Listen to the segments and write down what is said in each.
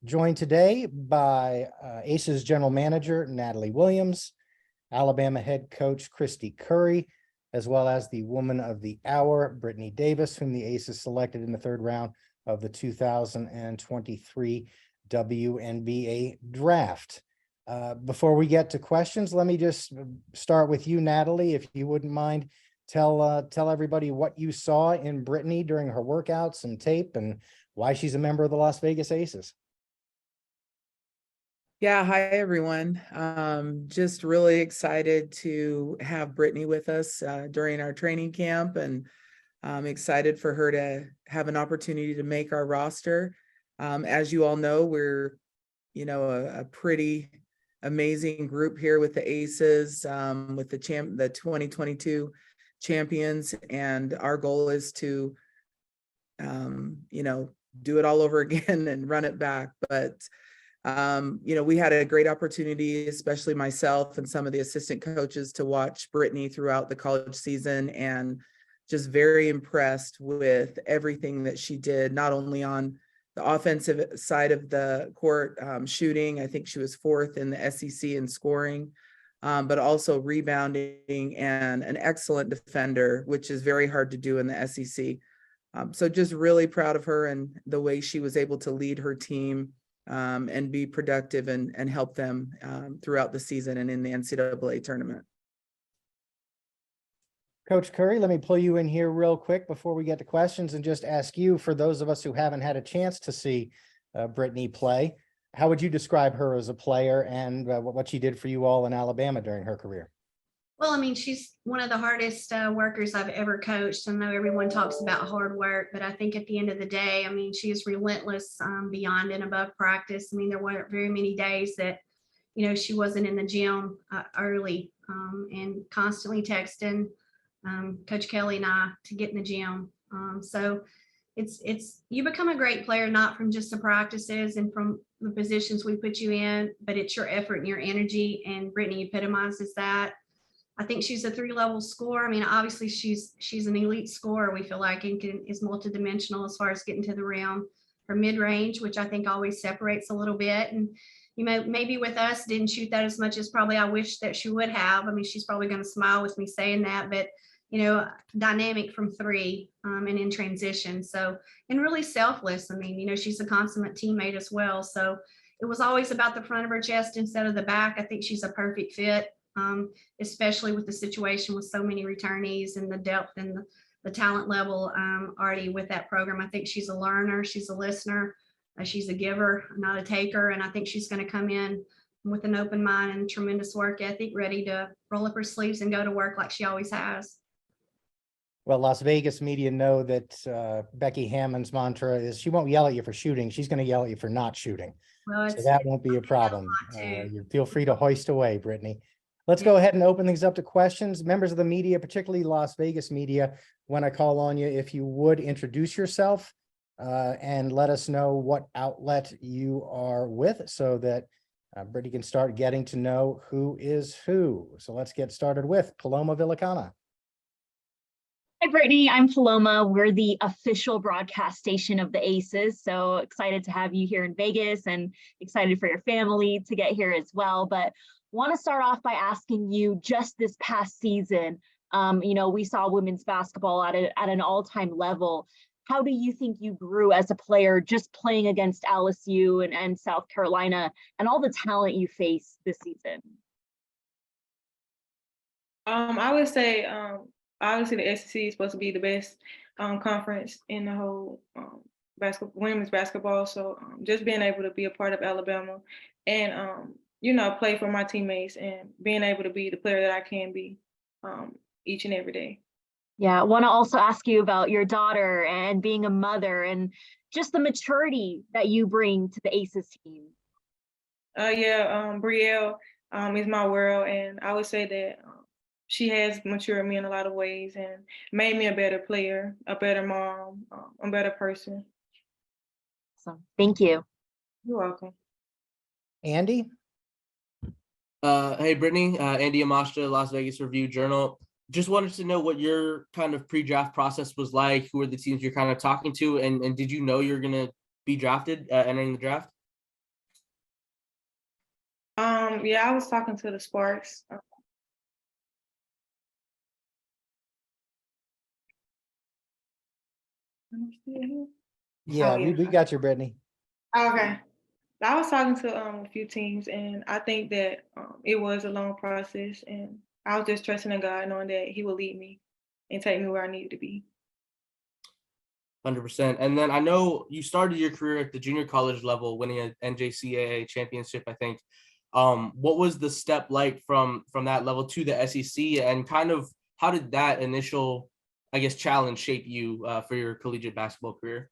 Joined today by Aces General Manager Natalie Williams, Alabama Head Coach Christy Curry, as well as the Woman of the Hour, Brittany Davis, whom the Aces selected in the third round of the 2023 WNBA Draft. Before we get to questions, let me just start with you, Natalie, if you wouldn't mind. Tell everybody what you saw in Brittany during her workouts and tape and why she's a member of the Las Vegas Aces. Yeah, hi everyone. Just really excited to have Brittany with us during our training camp, and I'm excited for her to have an opportunity to make our roster. As you all know, we're, a pretty amazing group here with the Aces, with the 2022 champions, and our goal is to, do it all over again and run it back. But we had a great opportunity, especially myself and some of the assistant coaches, to watch Brittany throughout the college season, and just very impressed with everything that she did, not only on the offensive side of the court, shooting. I think she was fourth in the SEC in scoring, but also rebounding, and an excellent defender, which is very hard to do in the SEC. So just really proud of her and the way she was able to lead her team and be productive and help them throughout the season and in the NCAA tournament. Coach Curry, let me pull you in here real quick before we get to questions and just ask you, for those of us who haven't had a chance to see Brittany play, how would you describe her as a player and what she did for you all in Alabama during her career? Well, I mean, she's one of the hardest workers I've ever coached. I know everyone talks about hard work, but I think at the end of the day, I mean, she is relentless beyond and above practice. I mean, there weren't very many days that, she wasn't in the gym early and constantly texting Coach Kelly and I to get in the gym. So it's you become a great player, not from just the practices and from the positions we put you in, but it's your effort and your energy. And Brittany epitomizes that. I think she's a 3-level scorer. I mean, obviously she's an elite scorer, we feel like, and is multidimensional as far as getting to the rim. Her mid-range, which I think always separates a little bit. And, maybe with us didn't shoot that as much as probably I wish that she would have. I mean, she's probably going to smile with me saying that, but, dynamic from 3 and in transition. So, and really selfless. I mean, she's a consummate teammate as well. So it was always about the front of her chest instead of the back. I think she's a perfect fit. Especially with the situation with so many returnees and the depth and the talent level already with that program. I think she's a learner, she's a listener, she's a giver, not a taker. And I think she's going to come in with an open mind and tremendous work ethic, ready to roll up her sleeves and go to work like she always has. Well, Las Vegas media know that Becky Hammond's mantra is she won't yell at you for shooting. She's going to yell at you for not shooting. Well, so that won't be a problem. You feel free to hoist away, Brittany. Let's go ahead and open things up to questions. Members of the media, particularly Las Vegas media, when I call on you, if you would introduce yourself and let us know what outlet you are with so that Brittany can start getting to know who is who. So let's get started with Paloma Villicana. Hi, Brittany. I'm Paloma. We're the official broadcast station of the Aces. So excited to have you here in Vegas and excited for your family to get here as well. But want to start off by asking you, just this past season, we saw women's basketball at an all-time level. How do you think you grew as a player just playing against LSU and South Carolina and all the talent you face this season? I would say, obviously the SEC is supposed to be the best conference in the whole women's basketball. So just being able to be a part of Alabama and play for my teammates and being able to be the player that I can be each and every day. Yeah, I want to also ask you about your daughter and being a mother and just the maturity that you bring to the Aces team. Brielle is my world, and I would say that she has matured me in a lot of ways and made me a better player, a better mom, a better person. So thank you. You're welcome. Andy? Hey, Brittany, Andy Amashta, Las Vegas Review-Journal. Just wanted to know what your kind of pre-draft process was like. Who are the teams you're kind of talking to? And did you know you're going to be drafted entering the draft? Yeah, I was talking to the Sparks. Am I still here? Yeah, yeah. we got you, Brittany. Okay. I was talking to a few teams, and I think that it was a long process, and I was just trusting in God, knowing that He will lead me and take me where I needed to be. 100%. And then I know you started your career at the junior college level, winning an NJCAA championship, I think. What was the step like from that level to the SEC, and kind of how did that initial, I guess, challenge shape you for your collegiate basketball career?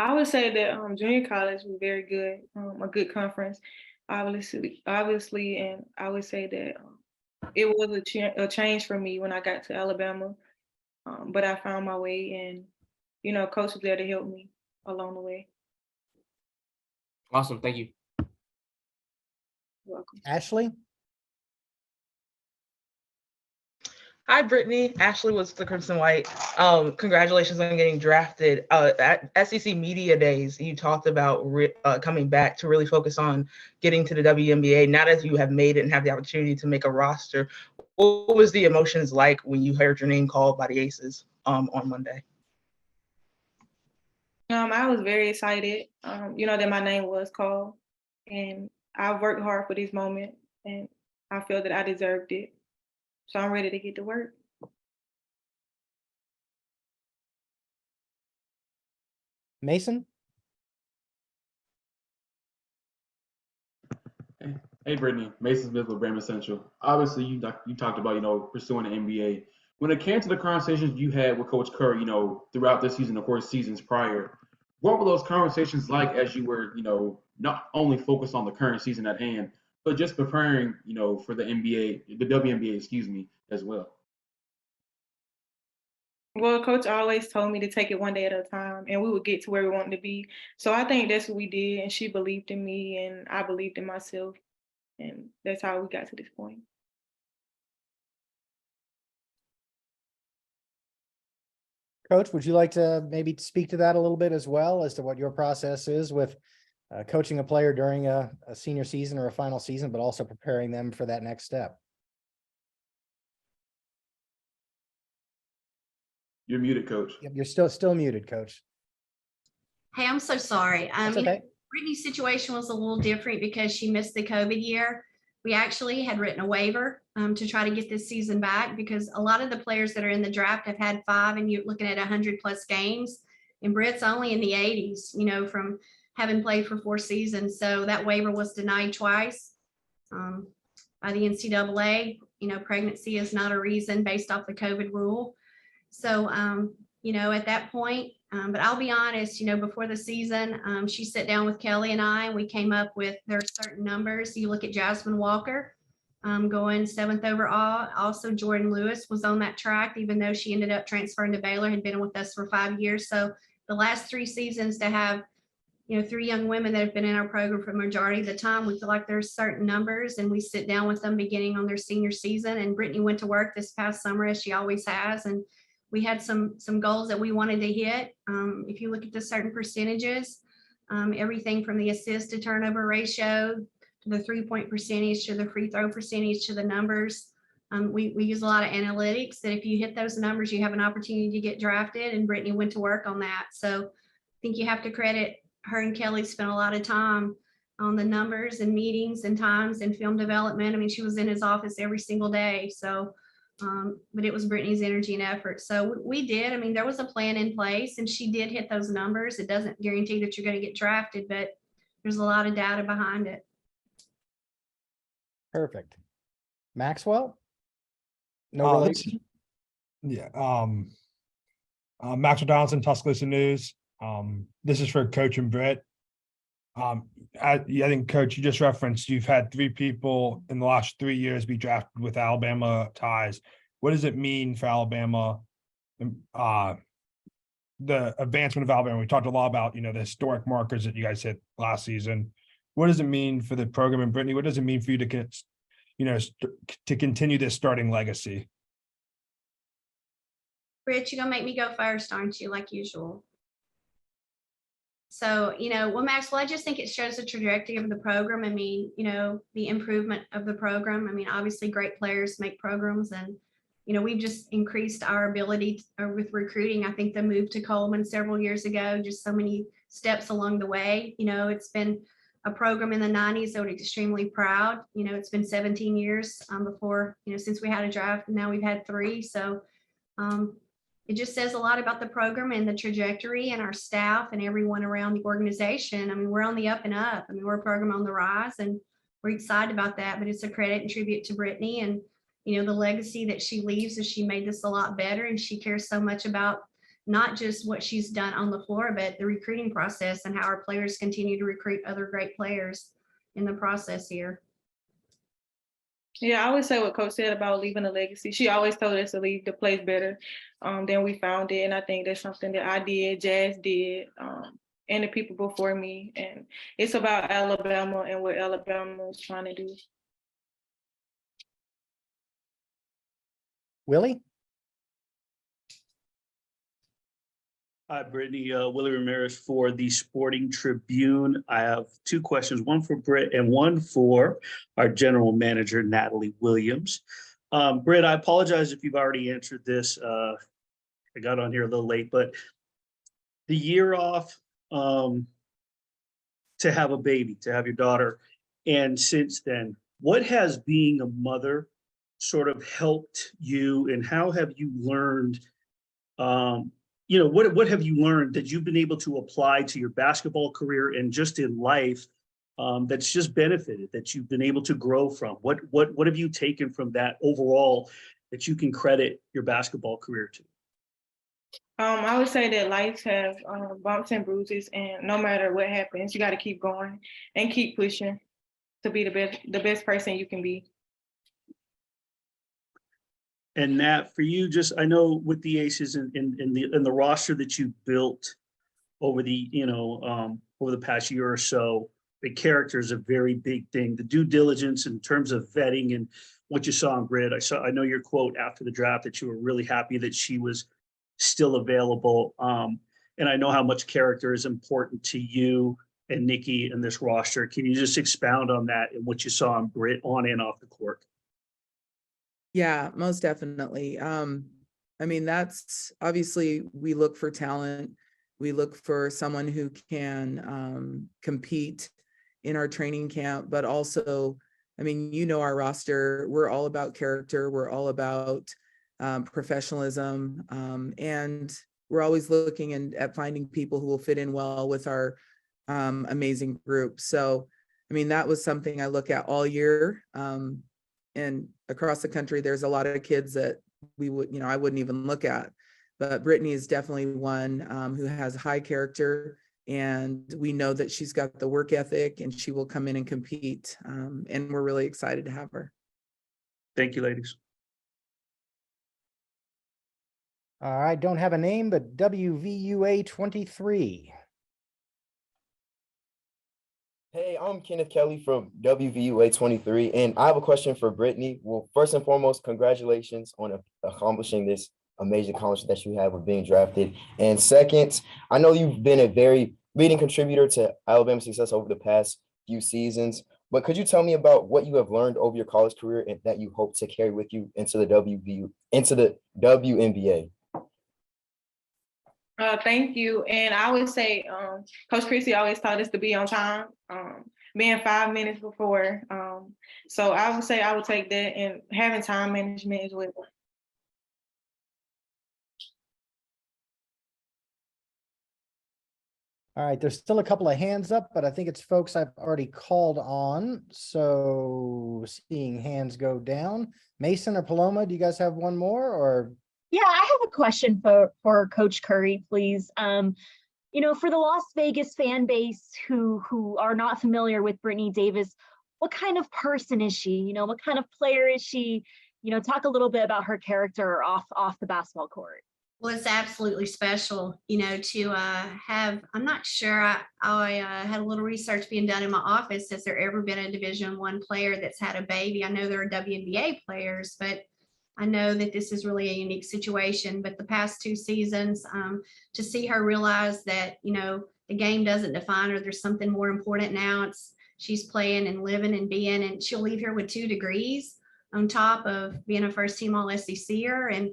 I would say that junior college was very good, a good conference, obviously, and I would say that it was a change for me when I got to Alabama, but I found my way, and coach was there to help me along the way. Awesome. Thank you. You're welcome. Ashley? Hi, Brittany. Ashley was the Crimson White. Congratulations on getting drafted. At SEC Media Days, you talked about coming back to really focus on getting to the WNBA. Now that you have made it and have the opportunity to make a roster, what was the emotions like when you heard your name called by the Aces on Monday? I was very excited, that my name was called, and I worked hard for this moment, and I feel that I deserved it. So I'm ready to get to work. Mason? Hey, Brittany, Mason Smith with Bremen Central. Obviously, you talked about pursuing the NBA. When it came to the conversations you had with Coach Curry, throughout this season, of course, seasons prior, what were those conversations like as you were, not only focused on the current season at hand, but just preparing, for the NBA, the WNBA, excuse me, as well? Well, coach always told me to take it one day at a time, and we would get to where we wanted to be. So I think that's what we did, and she believed in me, and I believed in myself, and that's how we got to this point. Coach, would you like to maybe speak to that a little bit as well, as to what your process is with coaching a player during a senior season or a final season, but also preparing them for that next step? You're muted, Coach. Yep, you're still muted, Coach. Hey, I'm so sorry. That's okay. Brittany's situation was a little different because she missed the COVID year. We actually had written a waiver to try to get this season back, because a lot of the players that are in the draft have had 5, and you're looking at 100+ games, and Britt's only in the 80s, from having played for 4 seasons. So that waiver was denied twice by the NCAA. Pregnancy is not a reason based off the COVID rule. So, at that point, but I'll be honest, before the season, she sat down with Kelly and I, and we came up with, there are certain numbers. You look at Jasmine Walker going 7th overall. Also, Jordan Lewis was on that track, even though she ended up transferring to Baylor, had been with us for 5 years. So the last 3 seasons to have, 3 young women that have been in our program for the majority of the time, we feel like there's certain numbers, and we sit down with them beginning on their senior season. And Brittany went to work this past summer, as she always has, and we had some goals that we wanted to hit. If you look at the certain percentages, everything from the assist to turnover ratio to the 3-point percentage to the free throw percentage to the numbers. We use a lot of analytics that if you hit those numbers, you have an opportunity to get drafted, and Brittany went to work on that. So I think you have to credit her, and Kelly spent a lot of time on the numbers and meetings and times and film development. I mean, she was in his office every single day. So but it was Brittany's energy and effort. So we did. I mean, there was a plan in place, and she did hit those numbers. It doesn't guarantee that you're going to get drafted, but there's a lot of data behind it. Perfect. Maxwell? No relation? Yeah. Maxwell Donaldson, Tuscaloosa News. This is for Coach and Britt. I think, Coach, you just referenced you've had 3 people in the last 3 years be drafted with Alabama ties. What does it mean for Alabama? The advancement of Alabama. We talked a lot about, the historic markers that you guys hit last season. What does it mean for the program? And Brittany, what does it mean for you to get, to continue this starting legacy? Britt, you're going to make me go first, aren't you, like usual? So, well, Maxwell, I just think it shows the trajectory of the program. I mean, the improvement of the program. I mean, obviously great players make programs, and, we've just increased our ability with recruiting. I think the move to Coleman several years ago, just so many steps along the way. It's been a program in the 90s that we're extremely proud. It's been 17 years before, since we had a draft, and now we've had 3. So it just says a lot about the program and the trajectory and our staff and everyone around the organization. I mean, we're on the up and up. I mean, we're a program on the rise, and we're excited about that, but it's a credit and tribute to Brittany and, the legacy that she leaves, is she made this a lot better, and she cares so much about not just what she's done on the floor, but the recruiting process and how our players continue to recruit other great players in the process here. Yeah, I would say what Coach said about leaving a legacy. She always told us to leave the place better than we found it. And I think that's something that I did, Jazz did, and the people before me. And it's about Alabama and what Alabama is trying to do. Willie? Hi, Brittany. Willie Ramirez for the Sporting Tribune. I have 2 questions, one for Britt and one for our general manager, Natalie Williams. Britt, I apologize if you've already answered this. I got on here a little late, but the year off to have a baby, to have your daughter, and since then, what has being a mother sort of helped you, and how have you learned what have you learned that you've been able to apply to your basketball career and just in life that's just benefited, that you've been able to grow from? What have you taken from that overall that you can credit your basketball career to? I would say that life have bumps and bruises, and no matter what happens, you got to keep going and keep pushing to be the best person you can be. And Nat, for you, just I know with the Aces and the roster that you built over the over the past year or so, the character is a very big thing. The due diligence in terms of vetting and what you saw in Britt. I know your quote after the draft that you were really happy that she was still available. And I know how much character is important to you and Nikki and this roster. Can you just expound on that and what you saw in Britt on and off the court? Yeah, most definitely. I mean, that's obviously, we look for talent. We look for someone who can compete in our training camp, but also, I mean, our roster, we're all about character. We're all about professionalism. And we're always looking at finding people who will fit in well with our amazing group. So, I mean, that was something I look at all year. And across the country, there's a lot of kids that we would, I wouldn't even look at. But Brittany is definitely one who has high character, and we know that she's got the work ethic and she will come in and compete. And we're really excited to have her. Thank you, ladies. All right, don't have a name, but WVUA 23. Hey, I'm Kenneth Kelly from WVUA 23, and I have a question for Brittany. Well, first and foremost, congratulations on accomplishing this amazing accomplishment that you have with being drafted. And second, I know you've been a very leading contributor to Alabama's success over the past few seasons, but could you tell me about what you have learned over your college career and that you hope to carry with you into the WNBA? Thank you. And I would say Coach Christie always taught us to be on time, being 5 minutes before. So I would say I would take that, and having time management as well. All right, there's still a couple of hands up, but I think it's folks I've already called on. So seeing hands go down. Mason or Paloma, do you guys have one more, or? Yeah, I have a question for Coach Curry, please. For the Las Vegas fan base who are not familiar with Brittany Davis, what kind of person is she? What kind of player is she? Talk a little bit about her character off the basketball court. Well, it's absolutely special, to have, I'm not sure, I had a little research being done in my office. Has there ever been a Division I player that's had a baby? I know there are WNBA players, but I know that this is really a unique situation. But the past 2 seasons, to see her realize that, the game doesn't define her. There's something more important now. She's playing and living and being, and she'll leave here with 2 degrees on top of being a first team all SECer, and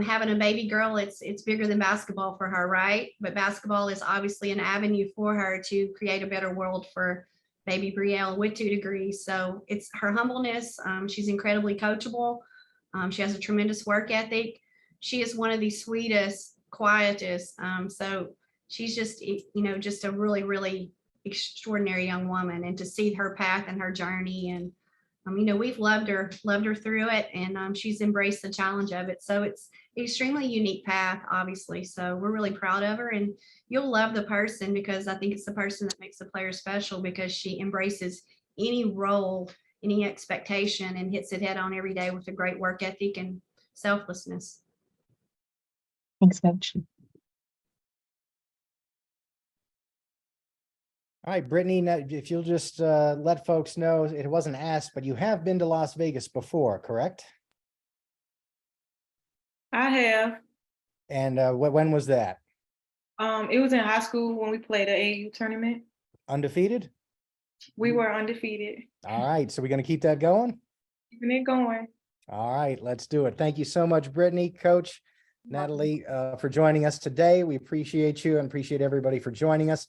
having a baby girl, it's bigger than basketball for her, right? But basketball is obviously an avenue for her to create a better world for baby Brielle with 2 degrees. So it's her humbleness. She's incredibly coachable. She has a tremendous work ethic. She is one of the sweetest, quietest. So she's just, just a really, really extraordinary young woman. And to see her path and her journey, and we've loved her through it, and she's embraced the challenge of it. So it's an extremely unique path, obviously. So we're really proud of her, and you'll love the person, because I think it's the person that makes the player special, because she embraces any role, any expectation, and hits it head on every day with a great work ethic and selflessness. Thanks, Coach. All right, Brittany, now if you'll just let folks know, it wasn't asked, but you have been to Las Vegas before, correct? I have. And when was that? It was in high school when we played the AU tournament. Undefeated? We were undefeated. All right, so we're going to keep that going? Keeping it going. All right, let's do it. Thank you so much, Brittany, Coach Natalie, for joining us today. We appreciate you and appreciate everybody for joining us.